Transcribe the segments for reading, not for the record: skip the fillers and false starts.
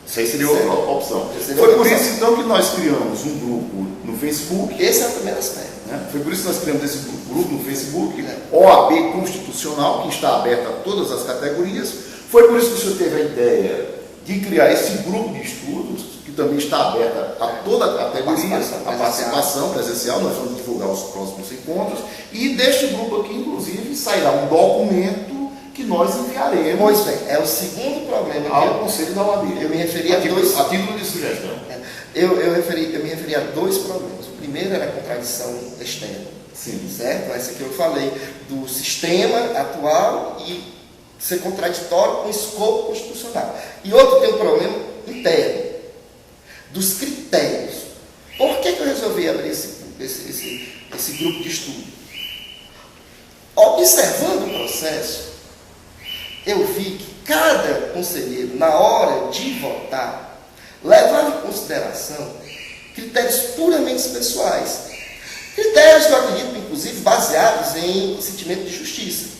Isso aí seria outra opção. Seria Foi outra por opção. isso então que nós criamos um grupo no Facebook. Esse é o primeiro aspecto. Foi por isso que nós criamos esse grupo no Facebook, OAB Constitucional, que está aberto a todas as categorias. Foi por isso que o senhor teve a ideia de criar esse grupo de estudos, que também está aberto a toda a categoria, a participação presencial. Nós vamos divulgar os próximos encontros. E deste grupo aqui, inclusive, sairá um documento que nós enviaremos. Pois bem, é o segundo problema ao Conselho da OAB. Eu me referi a título de sugestão. Eu me referi a dois problemas. O primeiro era a contradição externa. Sim. Certo? Essa que eu falei, do sistema atual e ser contraditório com o escopo constitucional. E outro tem um problema interno, dos critérios. Por que eu resolvi abrir esse grupo de estudo? Observando o processo, eu vi que cada conselheiro, na hora de votar, levava em consideração critérios puramente pessoais. Critérios que eu acredito, inclusive, baseados em sentimento de justiça.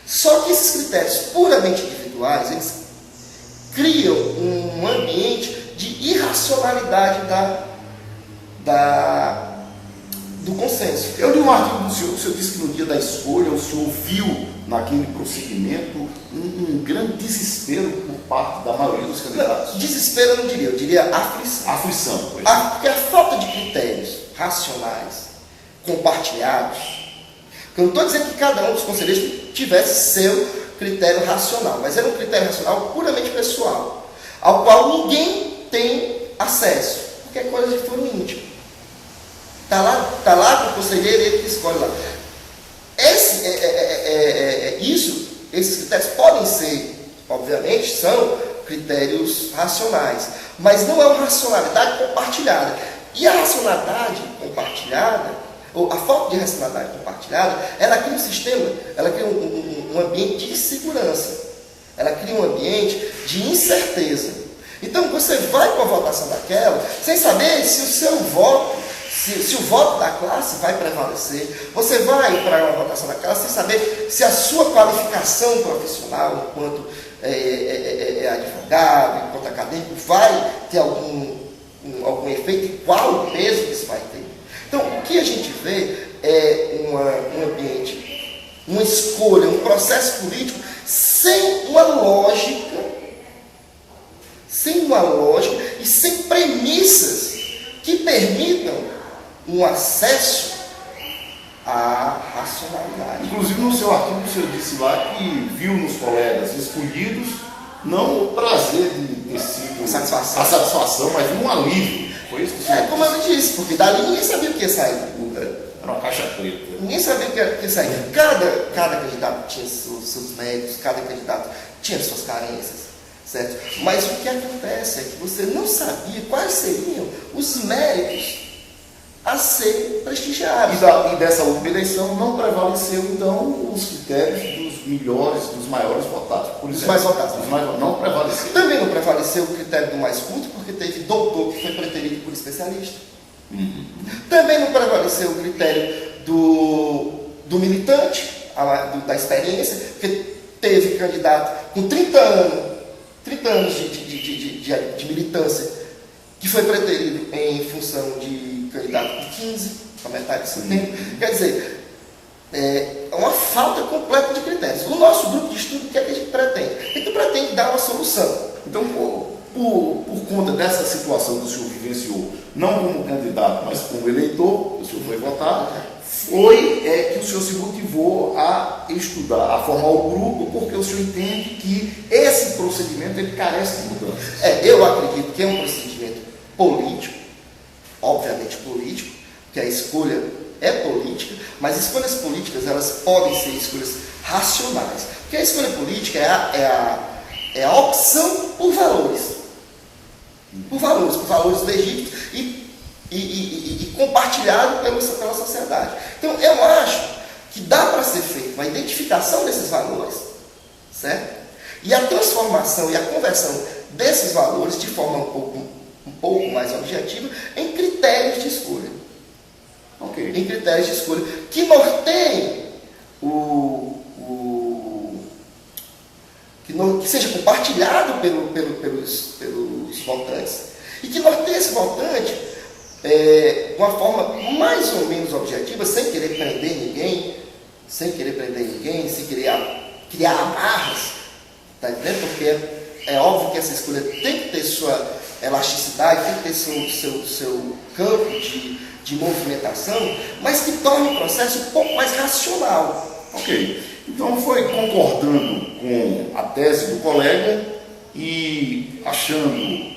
Só que esses critérios puramente individuais, eles criam um ambiente de irracionalidade do consenso. Eu li um artigo do senhor, o senhor disse que no dia da escolha o senhor viu naquele prosseguimento um grande desespero por parte da maioria dos candidatos. Não, desespero eu não diria, eu diria aflição. Aflição, pois. Porque a falta de critérios racionais, compartilhados, eu não estou dizendo que cada um dos conselheiros tivesse seu critério racional, mas era um critério racional puramente pessoal, ao qual ninguém tem acesso, porque é coisa de foro íntimo. Está lá com o conselheiro, ele que escolhe lá. Esses critérios podem ser, obviamente, são critérios racionais, mas não é uma racionalidade compartilhada. E a racionalidade compartilhada, ou a falta de racionalidade compartilhada, ela cria um sistema, ela cria um ambiente de insegurança, ela cria um ambiente de incerteza. Então você vai com a votação daquela, sem saber se o seu voto, se o voto da classe vai prevalecer. Você vai para uma votação daquela sem saber se a sua qualificação profissional, enquanto advogado, enquanto acadêmico, vai ter algum efeito e qual o peso que isso vai ter. Então, o que a gente vê é um ambiente, uma escolha, um processo político sem uma lógica e sem premissas que permitam um acesso à racionalidade. Inclusive, no seu artigo, o senhor disse lá que viu nos colegas escolhidos não o prazer de ter sido a satisfação, mas um alívio. Foi isso que o senhor disse? Como eu disse, porque dali ninguém sabia o que ia sair. Era uma caixa preta. Ninguém sabia o que ia sair. Cada candidato tinha seus méritos, cada candidato tinha suas carências. Certo? Mas o que acontece é que você não sabia quais seriam os méritos a serem prestigiados. E dessa última eleição não prevaleceu, então, os critérios dos melhores, dos maiores votados. Por Os exemplo, mais votados. Não prevaleceu. Também não prevaleceu o critério do mais culto, porque teve doutor que foi preterido por especialista. Também não prevaleceu o critério do militante, da experiência, porque teve candidato com 30 anos de militância, que foi preterido em função de candidato com 15, com a metade do seu tempo. Quer dizer, é uma falta completa de critérios. O nosso grupo de estudo, o que é que a gente pretende? A gente pretende dar uma solução. Então, por conta dessa situação que o senhor vivenciou, não como candidato, mas como eleitor, o senhor foi votar, foi que o senhor se motivou a estudar, a formar o grupo, porque o senhor entende que esse procedimento ele carece de mudanças. Eu acredito que é um procedimento político, obviamente político, que a escolha é política, mas escolhas políticas elas podem ser escolhas racionais. Porque a escolha política é a opção por valores. Por valores legítimos e compartilhado pela sociedade. Então, eu acho que dá para ser feita uma identificação desses valores, certo? E a transformação e a conversão desses valores de forma um pouco mais objetiva em critérios de escolha. Okay. Em critérios de escolha que norteiem que seja compartilhado pelos votantes, e que norteie esse votante de uma forma mais ou menos objetiva, sem querer prender ninguém, sem querer criar amarras, tá entendendo? Porque é óbvio que essa escolha tem que ter sua elasticidade, tem que ter seu campo de movimentação, mas que torne o processo um pouco mais racional. Ok. Então foi concordando com a tese do colega e achando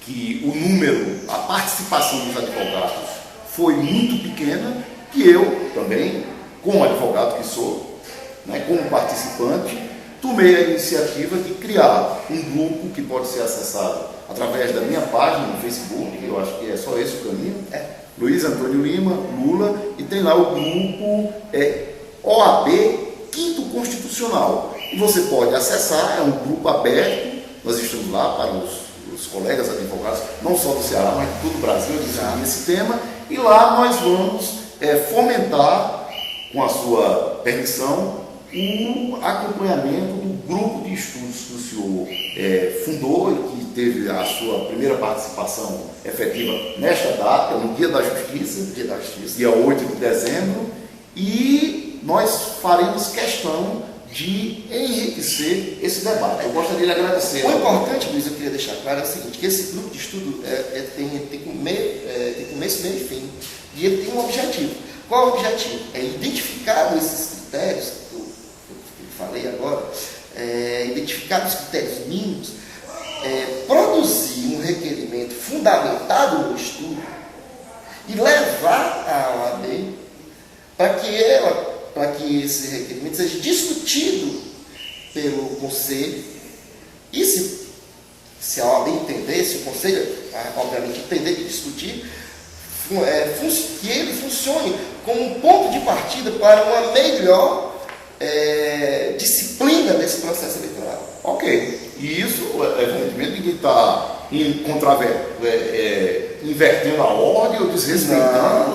que o número, a participação dos advogados foi muito pequena, que eu também, como advogado que sou, né, como participante, tomei a iniciativa de criar um grupo que pode ser acessado através da minha página no Facebook, eu acho que é só esse o caminho, Luiz Antônio Lima, Lula, e tem lá o grupo OAB Quinto Constitucional. E você pode acessar, é um grupo aberto, nós estamos lá para os colegas advogados, não só do Ceará, mas de todo o Brasil, nesse tema, e lá nós vamos fomentar, com a sua permissão, o acompanhamento do grupo de estudos que o senhor fundou e que teve a sua primeira participação efetiva nesta data, no Dia da Justiça, dia 8 de dezembro, e nós faremos questão de enriquecer esse debate. Eu gostaria de agradecer. O importante, Luiz, eu queria deixar claro é o seguinte, que esse grupo de estudo tem começo, meio e fim, e ele tem um objetivo. Qual é o objetivo? É identificar esses critérios, que eu falei agora, identificar os critérios mínimos, produzir um requerimento fundamentado no estudo e levar à OAB para que esse requerimento seja discutido pelo Conselho e se a OAB entender, se o Conselho, obviamente, entender e discutir, que ele funcione como um ponto de partida para uma melhor disciplina desse processo eleitoral. Ok. E isso, evidentemente, ninguém está invertendo a ordem ou desrespeitando.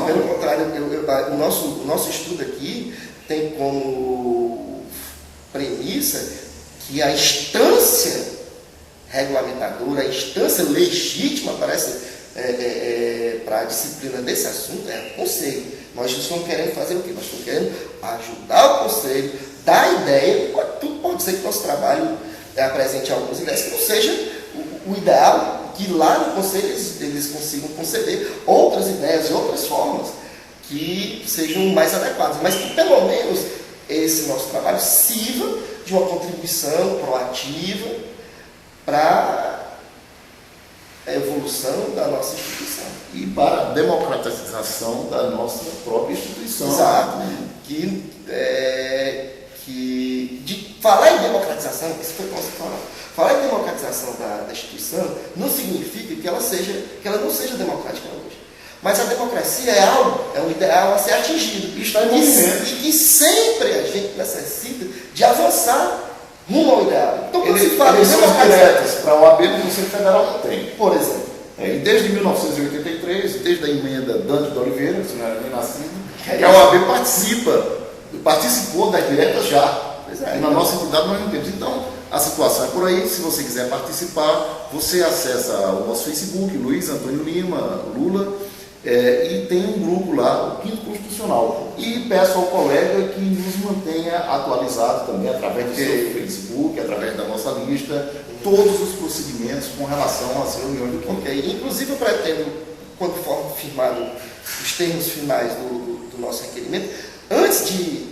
Pelo contrário, o nosso estudo aqui tem como premissa que a instância regulamentadora, a instância legítima para a disciplina desse assunto é o Conselho. Nós estamos querendo fazer o quê? Nós estamos querendo ajudar o Conselho, dar ideia, tudo pode ser que nosso trabalho apresente algumas ideias que não seja o ideal, que lá no Conselho eles consigam conceber outras ideias e outras formas que sejam mais adequadas, mas que pelo menos esse nosso trabalho sirva de uma contribuição proativa para a evolução da nossa instituição. E para a democratização da nossa própria instituição. Exato. Falar em democratização, isso foi o que você falou. Falar em democratização da instituição não significa que ela não seja democrática hoje. Mas a democracia é um ideal a ser atingido. E que sempre a gente necessita de avançar rumo ao ideal. Então, quando se fala em democratização para a OAB no Conselho Federal não tem. Por exemplo. E desde 1983, desde a emenda Dante de Oliveira, que não era nem nascido, que a OAB participou das diretas já. E na nossa entidade nós não temos. Então, a situação é por aí. Se você quiser participar, você acessa o nosso Facebook, Luiz Antônio Lima, Lula, e tem um grupo lá, o Quinto Constitucional. E peço ao colega que nos mantenha atualizado também, através do seu Facebook, através da nossa lista, todos os procedimentos com relação às reuniões do Quinto. Inclusive, eu pretendo, quando for firmado os termos finais do nosso requerimento, antes de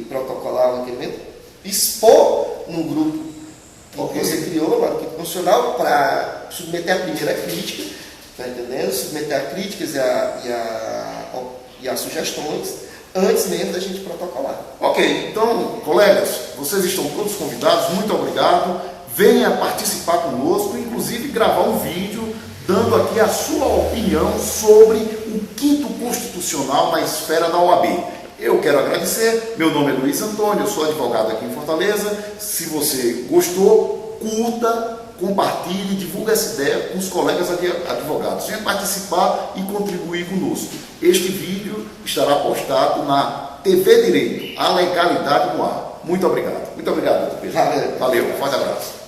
protocolar o requerimento, expor num grupo que você criou, lá no Quinto Constitucional, para submeter a primeira crítica, tá entendendo? Submeter a críticas e as sugestões antes mesmo da gente protocolar. Ok, então, colegas, vocês estão todos convidados, muito obrigado. Venha participar conosco, inclusive gravar um vídeo dando aqui a sua opinião sobre o Quinto Constitucional na esfera da OAB. Eu quero agradecer, meu nome é Luiz Antônio, eu sou advogado aqui em Fortaleza. Se você gostou, curta, compartilhe, divulgue essa ideia com os colegas advogados. Venha participar e contribuir conosco. Este vídeo estará postado na TV Direito, a legalidade no ar. Muito obrigado. Muito obrigado, doutor Pedro. Valeu. Forte abraço.